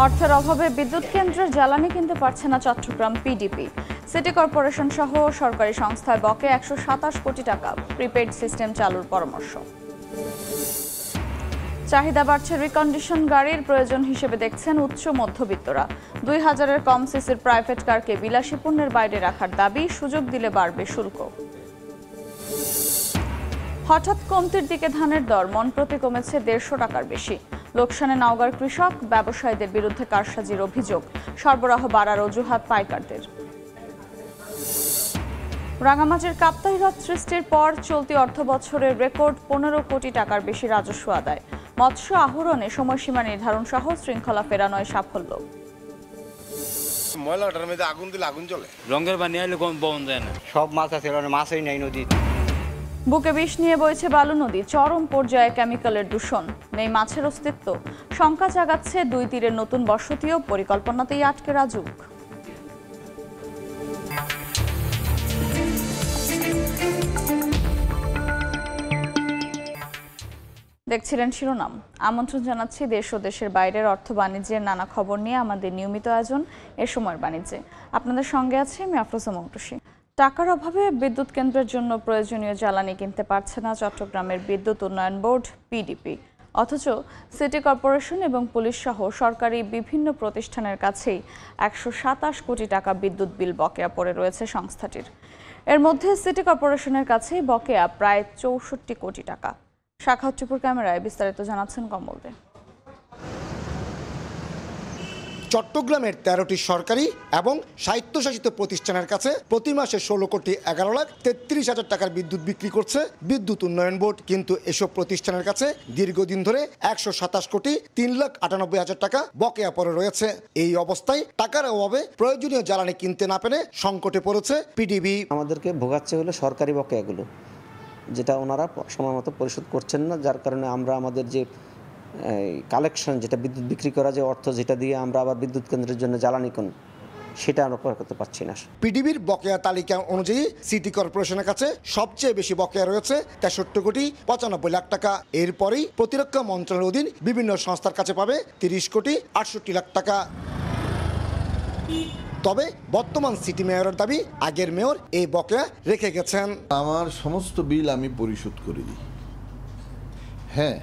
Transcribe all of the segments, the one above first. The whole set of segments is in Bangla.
অর্থের অভাবে বিদ্যুৎ কেন্দ্রের জ্বালানি কিনতে পারছে না চট্টগ্রাম পিডিপি। সিটি কর্পোরেশন সহ সরকারি সংস্থায় বকে 127 কোটি টাকা। প্রিপেইড সিস্টেম চালুর পরামর্শ। চাহিদা বাড়ছে রিকন্ডিশন গাড়ির, প্রয়োজন হিসেবে দেখছেন উচ্চ মধ্যবিত্তরা। 2000-এর কম সিসির প্রাইভেট কারকে বিলাসী পণ্যের বাইরে রাখার দাবি, সুযোগ দিলে বাড়বে শুল্ক। হঠাৎ কমতির দিকে ধানের দর, মন প্রতি কমেছে 150 টাকার বেশি। লোকসানে নওগাঁর কৃষক, ব্যবসায়ীদের বিরুদ্ধে কারসাজির অভিযোগ। সরবরাহ বাড়ার অজুহাত পাইকারদের। রাঙামাটির কাপ্তাই হ্রদ সৃষ্টির পর চলতি অর্থবছরের রেকর্ড 15 কোটি টাকার বেশি রাজস্ব আদায়। মৎস্য আহরণে সময়সীমা নির্ধারণ সহ শৃঙ্খলা ফেরানোয় সাফল্য। ময়লাটার মধ্যে আগুন দিলে আগুন জ্বলে, রঙের পানি আইলে বন্ধ যায় না। সব মাছ আছে, মাছই নাই নদীতে। বুকে বিষ নিয়ে বইছে বালু নদী, চরম পর্যায়ে কেমিক্যালের দূষণ, নেই মাছের অস্তিত্ব। শঙ্কা জাগাচ্ছে 2 তীরের নতুন বসতিও, পরিকল্পনাতেই আটকে রাজুক। দেখছিলেন শিরোনাম। আমন্ত্রণ জানাচ্ছি দেশ ও দেশের বাইরের অর্থ বাণিজ্যের নানা খবর নিয়ে আমাদের নিয়মিত আয়োজন এ সময়ের বাণিজ্যে। আপনাদের সঙ্গে আছি আমি আফরোজা মৌটুসী। টাকার অভাবে বিদ্যুৎ কেন্দ্রের জন্য প্রয়োজনীয় জ্বালানি কিনতে পারছে না চট্টগ্রামের বিদ্যুৎ উন্নয়ন বোর্ড পিডিপি। অথচ সিটি কর্পোরেশন এবং পুলিশ সহ সরকারি বিভিন্ন প্রতিষ্ঠানের কাছেই 127 কোটি টাকা বিদ্যুৎ বিল বকেয়া পড়ে রয়েছে সংস্থাটির। এর মধ্যে সিটি কর্পোরেশনের কাছেই বকেয়া প্রায় 64 কোটি টাকা। শাখা ত্রিপুর ক্যামেরায় বিস্তারিত জানাচ্ছেন কমল দে। চট্টগ্রামের 13টি সরকারি এবং স্বায়ত্তশাসিত প্রতিষ্ঠানের কাছে প্রতি মাসে 16,11,33,000 টাকার বিদ্যুৎ বিক্রি করছে বিদ্যুৎ উন্নয়ন বোর্ড। কিন্তু এসব প্রতিষ্ঠানের কাছে দীর্ঘদিন ধরে 127,03,98,000 টাকা বকেয়া পড়ে রয়েছে। এই অবস্থায় টাকার অভাবে প্রয়োজনীয় জ্বালানি কিনতে না পেরে সংকটে পড়েছে পিডিবি। আমাদেরকে ভোগাচ্ছে হলো সরকারি বকেয়াগুলো, যেটা ওনারা সময় মতো পরিশোধ করছেন না, যার কারণে আমরা আমাদের যে কালেকশন, যেটা বিদ্যুৎ বিক্রি করা, যে অর্থ যেটা দিয়ে আমরা আবার বিদ্যুৎ কেন্দ্রের জন্য জ্বালানি কিনি, সেটা আমরা করতে পারছি না। পিডিবির বকেয়া তালিকা অনুযায়ী সিটি কর্পোরেশনের কাছে সবচেয়ে বেশি বকেয়া রয়েছে 63,95,00,000 টাকা। এরপরেই প্রতিরক্ষা মন্ত্রণালয়ের অধীন বিভিন্ন সংস্থার কাছে পাবে 30,68,00,000 টাকা। তবে বর্তমান সিটি মেয়রের দাবি, আগের মেয়র এই বকেয়া রেখে গেছেন। আমার সমস্ত বিল আমি পরিশোধ করে দিই। হ্যাঁ,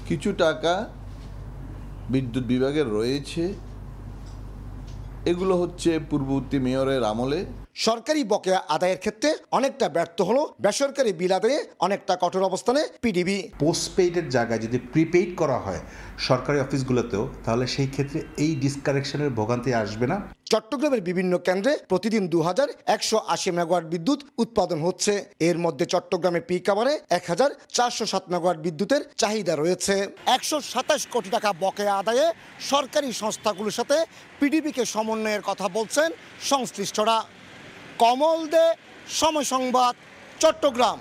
কিছু টাকা বিদ্যুৎ বিভাগের রয়েছে, এগুলো হচ্ছে পূর্ববর্তী মেয়রের আমলে। সরকারি বকেয়া আদায়ের ক্ষেত্রে অনেকটা ব্যর্থ হলো বেসরকারি বিল আদায়ে অনেকটা কঠোর অবস্থানে পিডিবি। পোস্টপেইডের জায়গায় যদি প্রিপেইড করা হয় সরকারি অফিসগুলোতেও, তাহলে সেই ক্ষেত্রে এই ডিসকানেকশনের ভোগান্তি আসবে না। চট্টগ্রামের বিভিন্ন কেন্দ্রে প্রতিদিন 2180 মেগাওয়াট বিদ্যুৎ উৎপাদন হচ্ছে। এর মধ্যে চট্টগ্রামে পিক আওয়ারে 1407 মেগাওয়াট বিদ্যুতের চাহিদা রয়েছে। 127 কোটি টাকা বকেয়া আদায়ে সরকারি সংস্থাগুলোর সাথে পিডিবিকে সমন্বয়ের কথা বলছেন সংশ্লিষ্টরা। কমল দে, সময় সংবাদ, চট্টগ্রাম।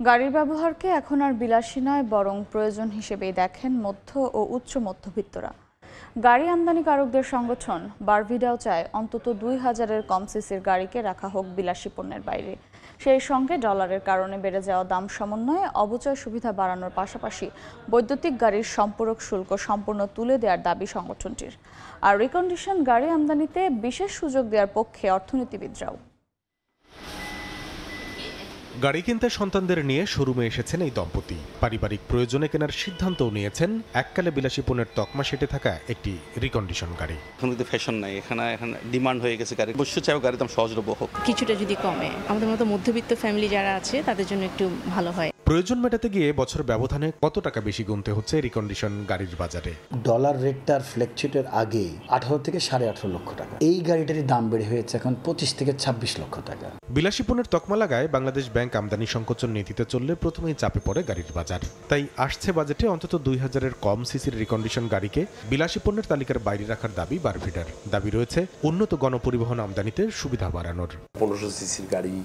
গাড়ির ব্যবহারকে এখন আর বিলাসী নয়, বরং প্রয়োজন হিসেবেই দেখেন মধ্য ও উচ্চ মধ্যবিত্তরা। গাড়ি আমদানিকারকদের সংগঠন বারভিডাও চায় অন্তত 2000-এর কম সিসির গাড়িকে রাখা হোক বিলাসী পণ্যের বাইরে। সেই সঙ্গে ডলারের কারণে বেড়ে যাওয়া দাম সমন্বয়ে অবচয় সুবিধা বাড়ানোর পাশাপাশি বৈদ্যুতিক গাড়ির সম্পূরক শুল্ক সম্পূর্ণ তুলে দেওয়ার দাবি সংগঠনটির। আর রিকন্ডিশন গাড়ি আমদানিতে বিশেষ সুযোগ দেওয়ার পক্ষে অর্থনীতিবিদরাও। গাড়ি কিনতে সন্তানদের নিয়ে শোরুমে এসেছেন এই দম্পতি। পারিবারিক প্রয়োজনে কেনার সিদ্ধান্তও নিয়েছেন এককালে বিলাসী পণ্যের তকমা সেটে থাকা একটি রিকন্ডিশন গাড়ি। এখন কিন্তু ফ্যাশন নাই, এখানে ডিমান্ড হয়ে গেছে গাড়ি। অবশ্য চাই গাড়ির দাম সহজলভ্য হোক, কিছুটা যদি কমে আমাদের মতো মধ্যবিত্ত ফ্যামিলি যারা আছে তাদের জন্য একটু ভালো হয়। প্রয়োজন মেটাতে গিয়ে বছর ব্যবধানে কত টাকা বেশি গুনতে হচ্ছে রিকন্ডিশন গাড়ির বাজারে। ডলার রেটটার ফ্লেকচুয়েটের আগে 18 থেকে 18.5 লক্ষ টাকা, এই গাড়িটারই দাম বেড়ে হয়েছে এখন 25 থেকে 26 লক্ষ টাকা। বিলাসী পণ্যের তকমা লাগায় বাংলাদেশ ব্যাংক আমদানি সংকোচন নীতিতে চললে প্রথমেই চাপে পড়ে গাড়ির বাজার। তাই আসছে বাজেটে অন্তত 2000-এর কম সিসির রিকন্ডিশন গাড়িকে বিলাসী পণ্যের তালিকার বাইরে রাখার দাবি বারভিডার। দাবি রয়েছে উন্নত গণপরিবহন আমদানিতে সুবিধা বাড়ানোর। 1500 সিসির গাড়ি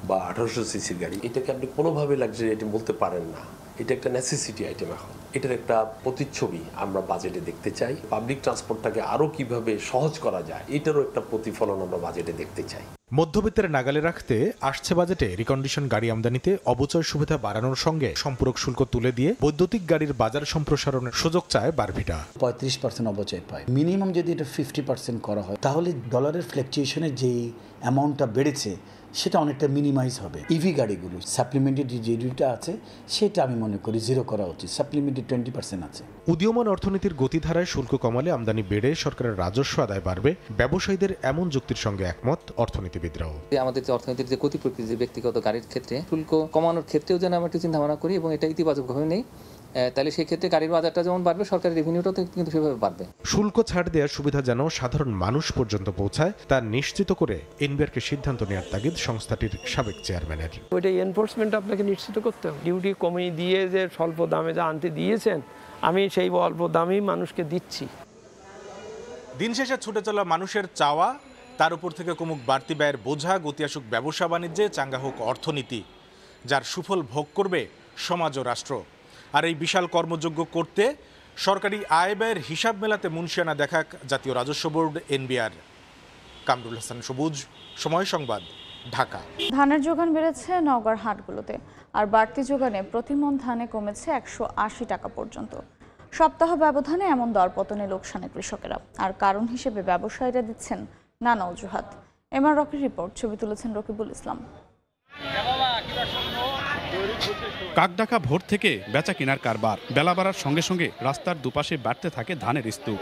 বা 1800 সিসির গাড়ি, এটাকে আপনি কোনোভাবে লাক্সারি আইটেম বলতে পারেন না। এটা একটা নেসেসিটি আইটেম এখন, এটার একটা প্রতিচ্ছবি আমরা বাজেটে দেখতে চাই। পাবলিক ট্রান্সপোর্টটাকে আরও কিভাবে সহজ করা যায় এটারও একটা প্রতিফলন আমরা বাজেটে দেখতে চাই। মধ্যবিত্তের নাগালে রাখতে আসছে বাজেটে রিকন্ডিশন গাড়ি আমদানিতে অবচয় সুবিধা বাড়ানোর সঙ্গে সম্পূরক শুল্ক তুলে দিয়ে বৈদ্যুতিক গাড়ির বাজার সম্প্রসারণের সুযোগ চায় বারভিটা। 35% অবচয় পায়। মিনিমাম যদি এটা 50% করা হয় তাহলে ডলারের ফ্ল্যাকচুয়েশনের যেই অ্যামাউন্টটা বেড়েছে সেটা অনেকটা মিনিমাইজ হবে। ইভি গাড়িগুলো সাপ্লিমেন্টারি যে ডিউটিটা আছে সেটা আমি মনে করি 0 করা উচিত। সাপ্লিমেন্টারি 20% আছে। উদীয়মান অর্থনীতির গতিধারায় শুল্ক কমালে আমদানি বেড়ে সরকারের রাজস্ব আদায় বাড়বে, ব্যবসায়ীদের এমন যুক্তির সঙ্গে একমত অর্থনীতিবিদরাও। আমাদের যে অর্থনীতির যে গতি প্রকৃতি ব্যক্তিগত গাড়ির ক্ষেত্রে শুল্ক কমানোর ক্ষেত্রেও যেন আমরা একটু চিন্তা ভাবনা করি এবং এটা ইতিবাচকভাবে নেই, তাহলে সেই ক্ষেত্রে গাড়ির বাজারটা যেমন বাড়বে সরকারের রেভিনিউটাও কিন্তু সেভাবে বাড়বে। শুল্ক ছাড় দেওয়ার সুবিধা যেন সাধারণ মানুষ পর্যন্ত পৌঁছায় তা নিশ্চিত করে এনবিআরকে সিদ্ধান্ত নেওয়ার তাগিদ সংস্থাটির সাবেক চেয়ারম্যানের। ওইটা এনফোর্সমেন্ট আপনাকে নিশ্চিত করতে হবে। ডিউটি কমিয়ে দিয়ে যে স্বল্প দামে যা আনতে দিয়েছেন আমি সেই অল্প দামেই মানুষকে দিচ্ছি। দিন শেষে ছুটে চলা মানুষের চাওয়া, তার উপর থেকে কমুক বাড়তি ব্যয়ের বোঝা, গতি আসুক ব্যবসা বাণিজ্যে, চাঙ্গা হোক অর্থনীতি, যার সুফল ভোগ করবে সমাজ ও রাষ্ট্র। আর এই বিশাল কর্মযোগ্য করতে সরকারি আয় ব্যয়ের হিসাব মেলাতে মুনশিয়ানা দেখাক জাতীয় রাজস্ব বোর্ড এনবিআর। কামরুল হাসান সবুজ, সময় সংবাদ, ঢাকা। ধানের যোগান বেড়েছে নওগাঁর হাটগুলোতে, আর বাড়তি যোগানে প্রতিমণ ধানে কমেছে 180 টাকা পর্যন্ত। সপ্তাহ ব্যবধানে এমন দরপতনে লোকসানে কৃষকেরা, আর কারণ হিসেবে ব্যবসায়ীরা দিচ্ছেন নানা অজুহাত। এমআর রকির রিপোর্ট, ছবি তুলেছেন রকিবুল ইসলাম। কাকডাকা ভোর থেকে বেচা কেনার কারবার, বেলা বাড়ার সঙ্গে সঙ্গে রাস্তার দুপাশে বাড়তে থাকে ধানের স্তূপ।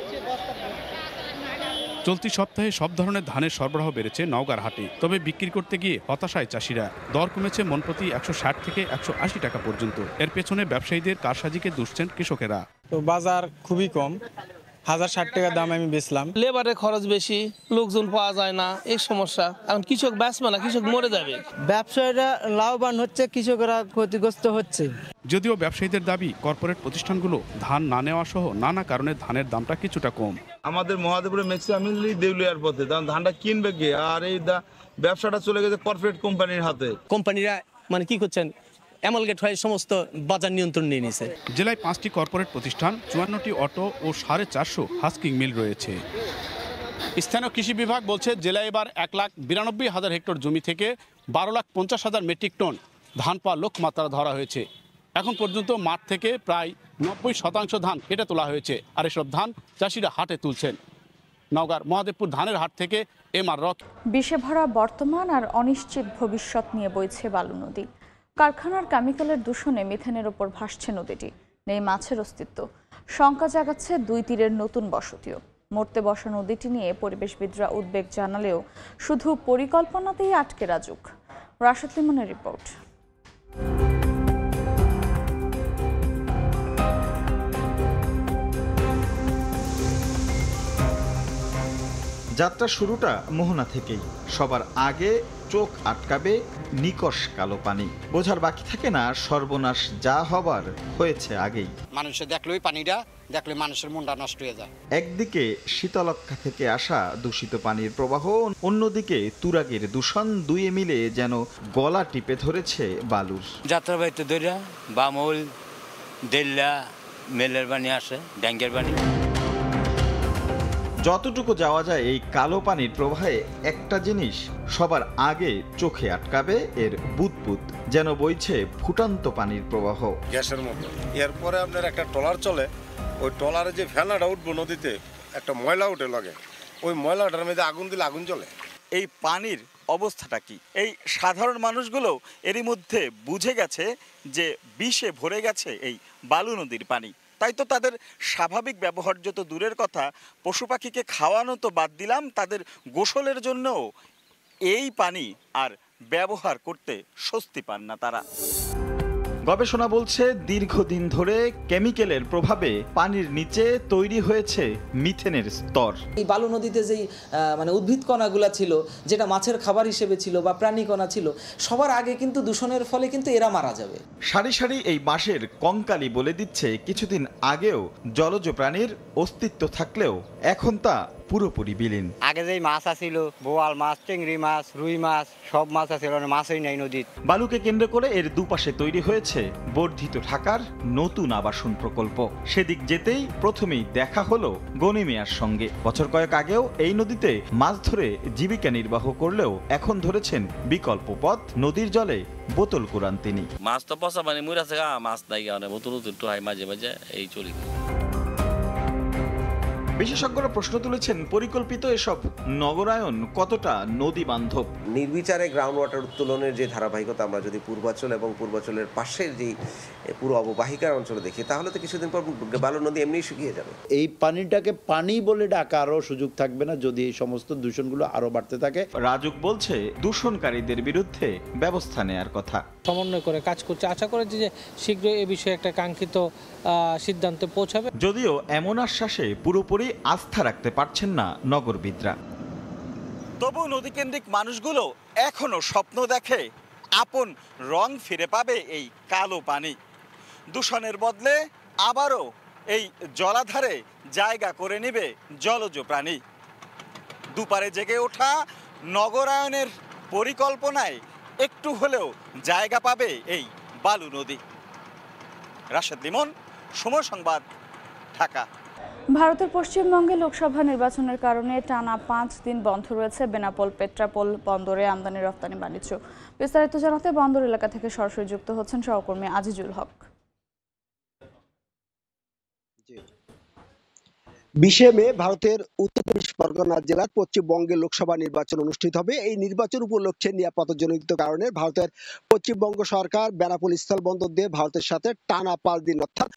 চলতি সপ্তাহে সব ধরনের ধানের সরবরাহ বেড়েছে নওগাঁর হাটে, তবে বিক্রি করতে গিয়ে হতাশায় চাষিরা। দর কমেছে মন প্রতি 160 থেকে 180 টাকা পর্যন্ত। এর পেছনে ব্যবসায়ীদের কারসাজিকে দুষছেন কৃষকেরা। তো বাজার খুবই কম, 1060 টাকা দাম আমি বেচলাম। লেবারের খরচ বেশি, লোকজন পাওয়া যায় না, এই সমস্যা। এখন কৃষক বাঁচবে না, কৃষক মরে যাবে। ব্যবসায়ীরা লাভবান হচ্ছে, কৃষকরা ক্ষতিগ্রস্ত হচ্ছে। যদিও ব্যবসায়ীদের দাবি কর্পোরেট প্রতিষ্ঠানগুলো ধান না নেওয়া সহ নানা কারণে ধানের দামটা কিছুটা কম। আমাদের মহাদেবপুরে ম্যাক্সিমামলি দেউলিয়ার পথে ধানটা কিনবে কে, আর এই ব্যবসাটা চলে গেছে কর্পোরেট কোম্পানির হাতে। কোম্পানিরা মানে কি করছেন, অ্যামালগেট হয়ে সমস্ত বাজার নিয়ন্ত্রণ নিয়ে নিয়েছে। জেলায় 5টি কর্পোরেট প্রতিষ্ঠান, 54টি অটো ও 450 হাস্কিং মিল রয়েছে। স্থানীয় কৃষি বিভাগ বলছে জেলায় এবার 1,92,000 হেক্টর জমি থেকে 12,50,000 মেট্রিক টন ধান পাওয়ার লক্ষ্যমাত্রা ধরা হয়েছে। এখন পর্যন্ত মাঠ থেকে প্রায় 90% ধান কেটে তোলা হয়েছে, আর এসব ধান চাষিরা হাটে তুলছেন। নওগাঁর মহাদেবপুর ধানের হাট থেকে এমআর রক। বিষে ভরা বর্তমান আর অনিশ্চিত ভবিষ্যৎ নিয়ে বইছে বালু নদী। কারখানার কেমিক্যালের দূষণে মিথেনের ওপর ভাসছে নদীটি, নেই মাছের অস্তিত্ব। শঙ্কা জাগাচ্ছে দুই তীরের নতুন বসতিও। মরতে বসা নদীটি নিয়ে পরিবেশবিদরা উদ্বেগ জানালেও শুধু পরিকল্পনাতেই আটকে রাজুক। রাশেদ লিমনের রিপোর্ট। যাত্রা শুরুটা মোহনা থেকেই। সবার আগে চোখ আটকাবে নিকষ কালো পানি। বোঝার বাকি থাকে না সর্বনাশ যা হবার হয়েছে আগেই। মানুষে দেখলেই পানিটা দেখলে মানুষের মনটা নষ্ট হয়ে যায়। একদিকে শীতলক্ষা থেকে আসা দূষিত পানির প্রবাহ, অন্যদিকে তুরাগের দূষণ, দুয়ে মিলে যেন গলা টিপে ধরেছে বালুর। যাত্রাবাড়িতে দইরা বামল দেল্লা মেলের বাণী আসে, ড্যাঙ্গের বাণী। যতটুকু যাওয়া যায় এই কালো পানির প্রবাহে একটা জিনিস সবার আগে চোখে আটকাবে, এর বুদবুদ যেন বইছে ফুটন্ত পানির প্রবাহ গ্যাসের মতো। এরপরে আপনার একটা ট্রলার চলে, ওই ট্রলারে যে ফেনাটা উঠবো নদীতে, একটা ময়লা উঠে লাগে, ওই ময়লাটার মধ্যে আগুন দিলে আগুন জ্বলে। এই পানির অবস্থাটা কি? এই সাধারণ মানুষগুলো এরই মধ্যে বুঝে গেছে যে বিষে ভরে গেছে এই বালু নদীর পানি। তাই তো তাদের স্বাভাবিক ব্যবহার যত দূরের কথা, পশু পাখিকে খাওয়ানো তো বাদ দিলাম, তাদের গোসলের জন্যও এই পানি আর ব্যবহার করতে স্বস্তি পান না তারা। গবেষণা বলছে দীর্ঘদিন ধরে কেমিক্যালের প্রভাবে পানির নিচে তৈরি হয়েছে মিথেনের স্তর। এই বালু নদীতে যেই মানে উদ্ভিদ কণাগুলো ছিল, যেটা মাছের খাবার হিসেবে ছিল বা প্রাণী কণা ছিল, সবার আগে কিন্তু দূষণের ফলে কিন্তু এরা মারা যাবে। সারি সারি এই বাঁশের কঙ্কালি বলে দিচ্ছে কিছুদিন আগেও জলজ প্রাণীর অস্তিত্ব থাকলেও এখন তা পুরোপুরি বিলীন। আগে যেই মাছ আছিল, বোয়াল মাছ, চিংড়ি মাছ, রুই মাছ, সব মাছ আছিল, মাছই নাই নদীত। বালুকে কেন্দ্র করে এর দুপাশে তৈরি হয়েছে যাচ্ছে বর্ধিত ঢাকার নতুন আবাসন প্রকল্প। সেদিক যেতেই প্রথমেই দেখা হলো গনি মিয়ার সঙ্গে। বছর কয়েক আগেও এই নদীতে মাছ ধরে জীবিকা নির্বাহ করলেও এখন ধরেছেন বিকল্প পথ, নদীর জলে বোতল কুড়ান তিনি। মাছ তো পচা মানে মুড় আছে, মাছ নাই বোতল একটু হয় মাঝে মাঝে এই চলি। বিশেষজ্ঞরা প্রশ্ন তুলেছেন, পরিকল্পিত এসব নগরায়ন কতটা নদী বান্ধব। নির্বিচারে গ্রাউন্ড ওয়াটার উত্তোলনের যে ধারাবাহিকতা আমরা যদি পূর্বাঞ্চল এবং পূর্বাঞ্চলের পাশের যে পুরো অববাহিকার অঞ্চলে দেখি, তাহলে তো কিছুদিন পর বালু নদী এমনি শুকিয়ে যাবে। এই পানিটাকে পানি বলে ডাকারও সুযোগ থাকবে না যদি এই সমস্ত দূষণগুলো আরো বাড়তে থাকে। রাজুক বলছে দূষণকারীদের বিরুদ্ধে ব্যবস্থা নেয়ার কথা। সমন্বয় করে কাজ করছে, আশা করি যে শীঘ্রই এ বিষয়ে একটা কাঙ্ক্ষিত সিদ্ধান্তে পৌঁছাবে। যদিও এমন আশ্বাসে পুরোপুরি আস্থা রাখতে পারছেন না নগরবিদরা। তবু নদীকেন্দ্রিক মানুষগুলো এখনো স্বপ্ন দেখে আপন রং ফিরে পাবে এই কালো পানি। দূষণের বদলে আবারও এই জলাধারে জায়গা করে নেবে জলজ প্রাণী। দুপারে জেগে ওঠা নগরায়নের পরিকল্পনায় একটু হলেও জায়গা পাবে এই বালু নদী। রাশেদ লিমন, সময় সংবাদ, ঢাকা। ভারতের পশ্চিমবঙ্গে লোকসভা নির্বাচনের কারণে টানা 5 দিন বন্ধ রয়েছে বেনাপোল পেট্রাপোল বন্দরে আমদানি রপ্তানি বাণিজ্য। বিস্তারিত জানাতে বন্দর এলাকা থেকে সরাসরি যুক্ত হচ্ছেন সহকর্মী আজিজুল হক। 20 মে ভারতের উত্তর চব্বিশ পরগনা জেলার পশ্চিমবঙ্গে লোকসভা নির্বাচন অনুষ্ঠিত হবে। এই নির্বাচন উপলক্ষে নিরাপত্তাজনিত কারণে ভারতের পশ্চিমবঙ্গ সরকার বেনাপোল স্থলবন্দর দিয়ে ভারতের সাথে টানা 5 দিন অর্থাৎ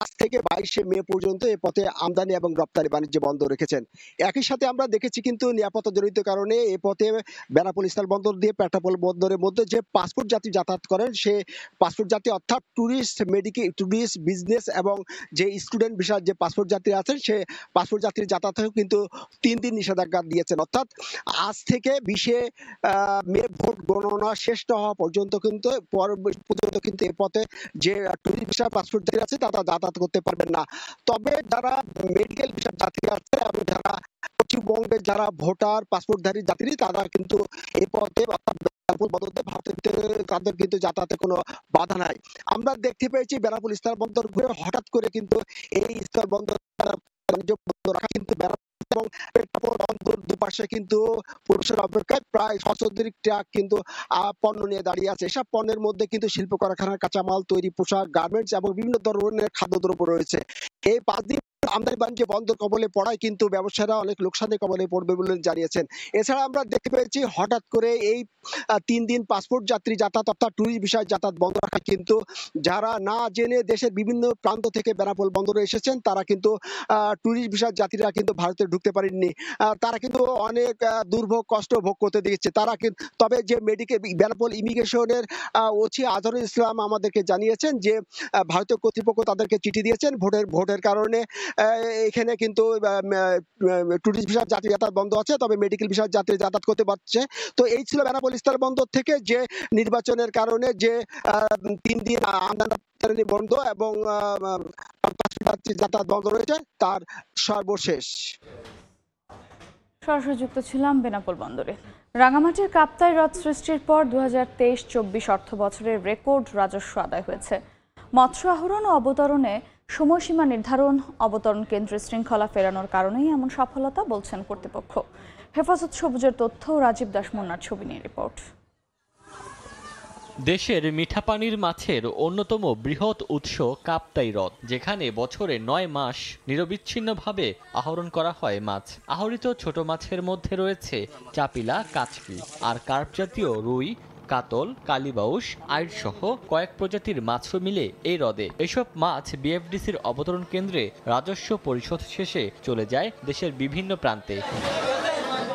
আজ থেকে 22 মে পর্যন্ত এ পথে আমদানি এবং রপ্তানি বাণিজ্য বন্ধ রেখেছেন। একই সাথে আমরা দেখেছি কিন্তু নিরাপত্তাজনিত কারণে এ পথে বেনাপোল স্থলবন্দর দিয়ে পেট্রাপোল বন্দরের মধ্যে যে পাসপোর্ট যাত্রী যাতায়াত করেন, সে পাসপোর্ট যাত্রী অর্থাৎ ট্যুরিস্ট, মেডিকেল, ট্যুরিস্ট, বিজনেস এবং যে স্টুডেন্ট ভিসার যে পাসপোর্ট যাত্রী আছেন, সে পাসপোর্ট যাত্রীর যাতায়াতেও কিন্তু 3 দিন নিষেধাজ্ঞা দিয়েছেন। অর্থাৎ আজ থেকে 20 মে ভোট গণনা শেষ না হওয়া পর্যন্ত কিন্তু এ পথে যে ট্যুরিস্ট ভিসা পাসপোর্ট যাত্রী আছে তারা যাতায়াত করতে পারবেন না। তবে যারা মেডিকেল ভিসার যাত্রী আছে এবং যারা পশ্চিমবঙ্গের যারা ভোটার পাসপোর্টধারী যাত্রী, তারা কিন্তু এই পথে তাদের কিন্তু যাতায়াতে কোনো বাধা নাই। আমরা দেখতে পেয়েছি বেনাপোল স্থলবন্দর ঘুরে হঠাৎ করে কিন্তু এই স্থলবন্দর রাখা কিন্তু এবং পেট্রাপোল বন্দর দুপাশে কিন্তু পুরুষের অপেক্ষায় প্রায় 600 ট্রাক কিন্তু পণ্য নিয়ে দাঁড়িয়ে আছে। এসব পণ্যের মধ্যে কিন্তু শিল্প কারখানার কাঁচামাল, তৈরি পোশাক, গার্মেন্টস এবং বিভিন্ন ধরনের খাদ্যদ্রব্য রয়েছে। এই 5 দিন আমদানি বাণিজ্য বন্ধ কবলে পড়ায় কিন্তু ব্যবসায়ীরা অনেক লোকসানের কবলে পড়বে বলে জানিয়েছেন। এছাড়া আমরা দেখতে পেয়েছি হঠাৎ করে এই 3 দিন পাসপোর্ট যাত্রী যাতায়াত অর্থাৎ ট্যুরিস্ট ভিসা যাতায়াত বন্ধ রাখা কিন্তু যারা না জেনে দেশের বিভিন্ন প্রান্ত থেকে বেনাপোল বন্দরে এসেছেন, তারা কিন্তু ট্যুরিস্ট ভিসার যাত্রীরা কিন্তু ভারতে ঢুকতে পারেননি। তারা কিন্তু অনেক দুর্ভোগ কষ্ট ভোগ করতে দিয়েছে। তারা কিন্তু তবে যে মেডিকেল বেনাপোল ইমিগ্রেশনের ওসি আজহারুল ইসলাম আমাদেরকে জানিয়েছেন যে ভারতীয় কর্তৃপক্ষ তাদেরকে চিঠি দিয়েছেন ভোটের কারণে এখানে কিন্তু ট্যুরিস্ট ভিসার যাত্রী যাতায়াত বন্ধ আছে, তবে মেডিকেল ভিসার যাত্রী যাতায়াত করতে পারছে। তো এই ছিল বেনাপোল স্থলবন্দর থেকে যে নির্বাচনের কারণে যে 3 দিন আমদানি বন্ধ এবং যাতায়াত বন্ধ রয়েছে তার সর্বশেষ। সরাসরি যুক্ত ছিলাম বেনাপোল বন্দরে। রাঙামাটির কাপ্তাই হ্রদ সৃষ্টির পর 2023-24 অর্থ বছরের রেকর্ড রাজস্ব আদায় হয়েছে। মৎস্য আহরণ ও অবতরণে সময়সীমা নির্ধারণ, অবতরণ কেন্দ্রে শৃঙ্খলা ফেরানোর কারণেই এমন সফলতা বলছেন কর্তৃপক্ষ। হেফাজত সবুজের তথ্য, রাজীব দাস মুন্নার ছবি নিয়ে রিপোর্ট। দেশের মিঠা পানির মাছের অন্যতম বৃহৎ উৎস কাপ্তাই হ্রদ, যেখানে বছরে 9 মাস নিরবিচ্ছিন্নভাবে আহরণ করা হয় মাছ। আহরিত ছোট মাছের মধ্যে রয়েছে চাপিলা, কাচকি আর কার্প জাতীয় রুই, কাতল, কালিবাউস, আইড় সহ কয়েক প্রজাতির মাছও মিলে এই হ্রদে। এসব মাছ বিএফডিসির অবতরণ কেন্দ্রে রাজস্ব পরিশোধ শেষে চলে যায় দেশের বিভিন্ন প্রান্তে।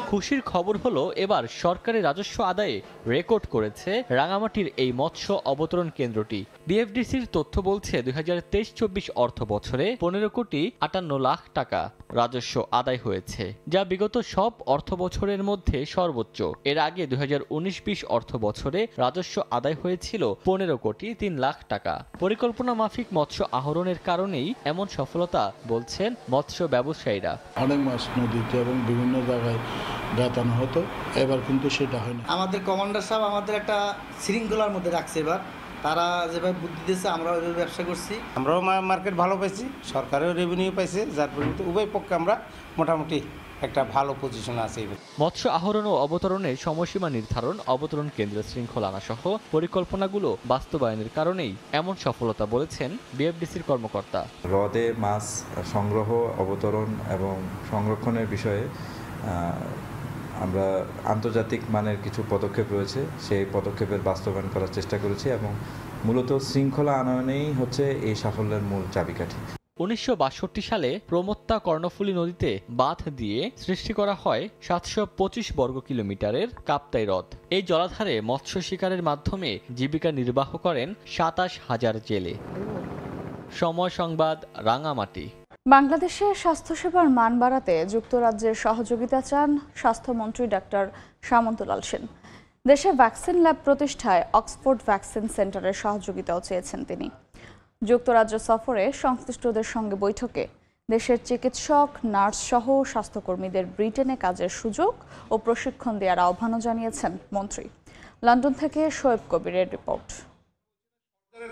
খুশির খবর হলো এবার সরকারি রাজস্ব আদায়ে রেকর্ড করেছে রাঙামাটির এই মৎস্য অবতরণ কেন্দ্রটি। বিএফডিসির তথ্য বলছে 2023-24 অর্থ বছরে 15 কোটি 58 লাখ টাকা রাজস্ব আদায় হয়েছে, যা বিগত সব অর্থ বছরের মধ্যে সর্বোচ্চ। এর আগে 2019-20 অর্থ বছরে রাজস্ব আদায় হয়েছিল 15 কোটি 3 লাখ টাকা। পরিকল্পনা মাফিক মৎস্য আহরণের কারণেই এমন সফলতা বলছেন মৎস্য ব্যবসায়ীরা। অনেক মাছ নদীতে এবং বিভিন্ন জায়গায় গাতানো হতো, এবার কিন্তু সেটা হয় না। আমাদের কমান্ডার সাহেব আমাদের একটা শৃঙ্খলার মধ্যে রাখছে এবার, তারা যেভাবে বুদ্ধি দিয়েছে আমরা ওইভাবে ব্যবসা করছি, আমরাও মার্কেট ভালো পাইছি, সরকারেও রেভিনিউ পাইছে, যার পরিবর্তে উভয় পক্ষে আমরা মোটামুটি একটা ভালো পজিশন আছে। মৎস্য আহরণ ও অবতরণের সময়সীমা নির্ধারণ, অবতরণ কেন্দ্রের শৃঙ্খলা আনা সহ পরিকল্পনাগুলো বাস্তবায়নের কারণেই এমন সফলতা বলেছেন বিএফডিসির কর্মকর্তা। হ্রদে মাছ সংগ্রহ, অবতরণ এবং সংরক্ষণের বিষয়ে আমরা আন্তর্জাতিক মানের কিছু পদক্ষেপ রয়েছে, সেই পদক্ষেপের বাস্তবায়ন করার চেষ্টা করেছি এবং মূলত শৃঙ্খলা আনয়নেই হচ্ছে এই সাফল্যের মূল চাবিকাঠি। 1962 সালে প্রমত্তা কর্ণফুলী নদীতে বাঁধ দিয়ে সৃষ্টি করা হয় 725 বর্গ কিলোমিটারের কাপ্তাই হ্রদ। এই জলাধারে মৎস্য শিকারের মাধ্যমে জীবিকা নির্বাহ করেন 27,000 জেলে। সময় সংবাদ, রাঙামাটি। বাংলাদেশে স্বাস্থ্যসেবার মান বাড়াতে যুক্তরাজ্যের সহযোগিতা চান স্বাস্থ্যমন্ত্রী ডাক্তার সামন্ত লাল সেন। দেশে ভ্যাকসিন ল্যাব প্রতিষ্ঠায় অক্সফোর্ড ভ্যাকসিন সেন্টারের সহযোগিতাও চেয়েছেন তিনি। যুক্তরাজ্য সফরে সংশ্লিষ্টদের সঙ্গে বৈঠকে দেশের চিকিৎসক, নার্স সহ স্বাস্থ্যকর্মীদের ব্রিটেনে কাজের সুযোগ ও প্রশিক্ষণ দেওয়ার আহ্বানও জানিয়েছেন মন্ত্রী। লন্ডন থেকে শোয়েব কবিরের রিপোর্ট।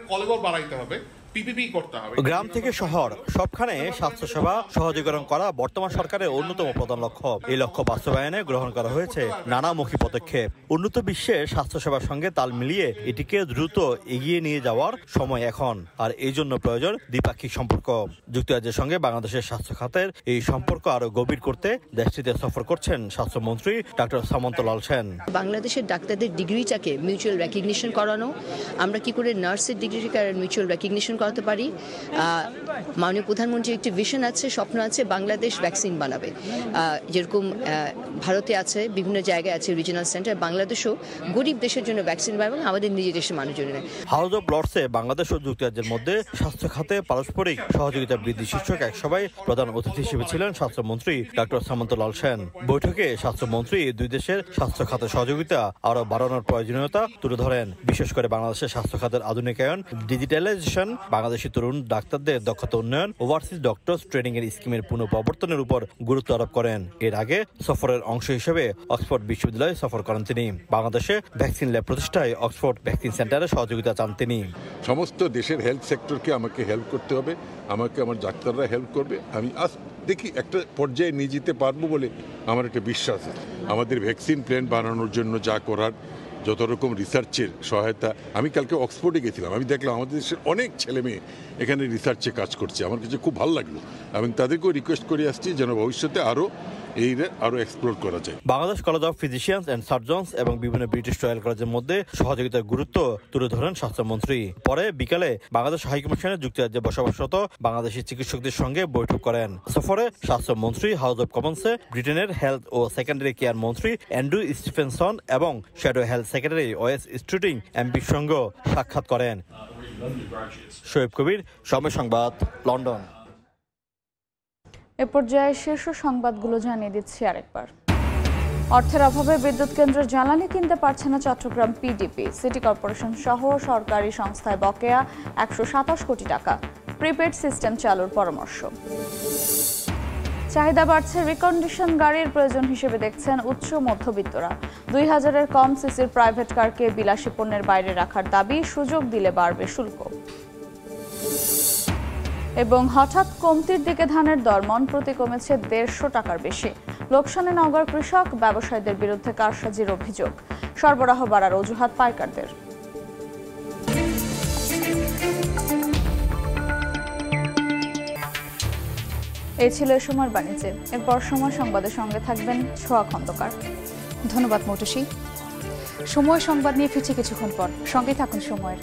কলেবর বাড়াইতে হবে, পিপিপি করতে হবে। গ্রাম থেকে শহর সবখানে স্বাস্থ্যসেবা সহজীকরণ করা বর্তমান সরকারের অন্যতম প্রধান লক্ষ্য। এই লক্ষ্য বাস্তবায়নে গ্রহণ করা হয়েছে নানামুখী পদক্ষেপ। উন্নত বিশ্বের স্বাস্থ্যসেবার সঙ্গে তাল মিলিয়ে এটিকে দ্রুত এগিয়ে নিয়ে যাওয়ার সময় এখন, আর এই জন্য প্রয়োজন দ্বিপাক্ষিক সম্পর্ক। যুক্তরাজ্যের সঙ্গে বাংলাদেশের স্বাস্থ্য খাতের এই সম্পর্ক আরো গভীর করতে দেশটিতে সফর করছেন স্বাস্থ্যমন্ত্রী ডাক্তার সামন্ত লাল সেন। বাংলাদেশের ডাক্তারদের ডিগ্রিটাকে মিউচুয়াল রেকগনিশন করানো, আমরা কি করে নার্সের ডিগ্রিটাকে মিউচুয়াল রেকগনিশন করাতে পারি। মাননীয় প্রধানমন্ত্রীর একটি ভিশন আছে, স্বপ্ন আছে, বাংলাদেশ ভ্যাকসিন বানাবে। যেরকম ভারতে আছে, বিভিন্ন জায়গায় আছে রিজিনাল সেন্টার, বাংলাদেশও গরিব দেশের জন্য ভ্যাকসিন বানাবে, আমাদের নিজের দেশের মানুষের জন্য। হাউস অব লর্ডসে বাংলাদেশ ও যুক্তরাজ্যের মধ্যে স্বাস্থ্য খাতে পারস্পরিক সহযোগিতা বৃদ্ধি শীর্ষক এক সভায় প্রধান অতিথি হিসেবে ছিলেন স্বাস্থ্যমন্ত্রী ডাক্তার সামন্ত লাল সেন। বৈঠকে স্বাস্থ্যমন্ত্রী দুই দেশের স্বাস্থ্য খাতে সহযোগিতা আরো বাড়ানোর প্রয়োজনীয়তা তুলে ধরেন। বিশেষ করে বাংলাদেশের স্বাস্থ্য খাতের আধুনিকায়ন, ডিজিটালাইজেশন, বাংলাদেশি তরুণ ডাক্তারদের দক্ষতা উন্নয়ন, ওভারসিজ ডক্টরস ট্রেনিং এর স্কিমের পুনঃপ্রবর্তনের উপর গুরুত্ব আরোপ করেন। এর আগে সফরের অংশ হিসেবে অক্সফোর্ড বিশ্ববিদ্যালয়ে সফর করেন তিনি। বাংলাদেশে ভ্যাকসিন ল্যাব প্রতিষ্ঠায় অক্সফোর্ড ভ্যাকসিন সেন্টারে সহযোগিতা চান তিনি। সমস্ত দেশের হেলথ সেক্টরকে আমাকে হেল্প করতে হবে, আমাকে আমার ডাক্তাররা হেল্প করবে। আমি আজ দেখি একটা পর্যায়ে নিয়ে যেতে পারবো বলে আমার একটা বিশ্বাস আছে। আমাদের ভ্যাকসিন প্ল্যান বানানোর জন্য যা করার, যত রকম রিসার্চের সহায়তা, আমি কালকে অক্সফোর্ডে গেছিলাম, আমি দেখলাম আমাদের দেশের অনেক ছেলে মেয়ে এখানে রিসার্চে কাজ করছে। আমার কাছে খুব ভালো লাগলো এবং তাদেরকেও রিকোয়েস্ট করে আসছি যেন ভবিষ্যতে আরো এক্সপ্লোর করা যায়। Bangladesh college of physicians and surgeons এবং বিভিন্ন ব্রিটিশ রয়্যাল কলেজের মধ্যে সহযোগিতার গুরুত্ব তুলে ধরেন স্বাস্থ্যমন্ত্রী। পরে বিকালে বাংলাদেশ হাইকমিশনে যুক্তরাজ্যে বসবাসরত বাংলাদেশি চিকিৎসকদের সঙ্গে বৈঠক করেন। সফরে স্বাস্থ্যমন্ত্রী হাউস অব কমন্সে ব্রিটেনের হেলথ ও সেকেন্ডারি কেয়ার মন্ত্রী অ্যান্ড্রু স্টিফেনসন এবং শ্যাডো হেলথ সেক্রেটারি ওয়েস স্ট্রিটিং এমপির সঙ্গে সাক্ষাৎ করেন। শোয়েব কবির, সময় সংবাদ, লন্ডন। এ পর্যায়ে শীর্ষ সংবাদগুলো জানিয়ে দিচ্ছি আরেকবার। অর্থের অভাবে বিদ্যুৎ কেন্দ্রের জ্বালানি কিনতে পারছে না চট্টগ্রাম পিডিপি। সিটি কর্পোরেশন সহ সরকারি সংস্থায় বকেয়া 127 কোটি টাকা। প্রিপেড সিস্টেম চালুর পরামর্শ। চাহিদা বাড়ছে, রিকন্ডিশন গাড়ির প্রয়োজন হিসেবে দেখছেন উচ্চ মধ্যবিত্তরা। 2000-এর কম সিসির প্রাইভেট কারকে বিলাসী পণ্যের বাইরে রাখার দাবি, সুযোগ দিলে বাড়বে শুল্ক। এবং হঠাৎ কমতির দিকে ধানের দর, মন প্রতি কমেছে 150 টাকার বেশি। লোকসানে নগর কৃষক, ব্যবসায়ীদের বিরুদ্ধে কারসাজির অভিযোগ। সরবরাহ বাড়ার অজুহাত পাইকারদের। এই ছিল এ সময়ের বাণিজ্যে। এরপর সময় সংবাদের সঙ্গে থাকবেন ছোয়া খন্দকার। ধন্যবাদ মৌটুসী। সময় সংবাদ নিয়ে ফিরছি কিছুক্ষণ পর, সঙ্গে থাকুন সময়ের।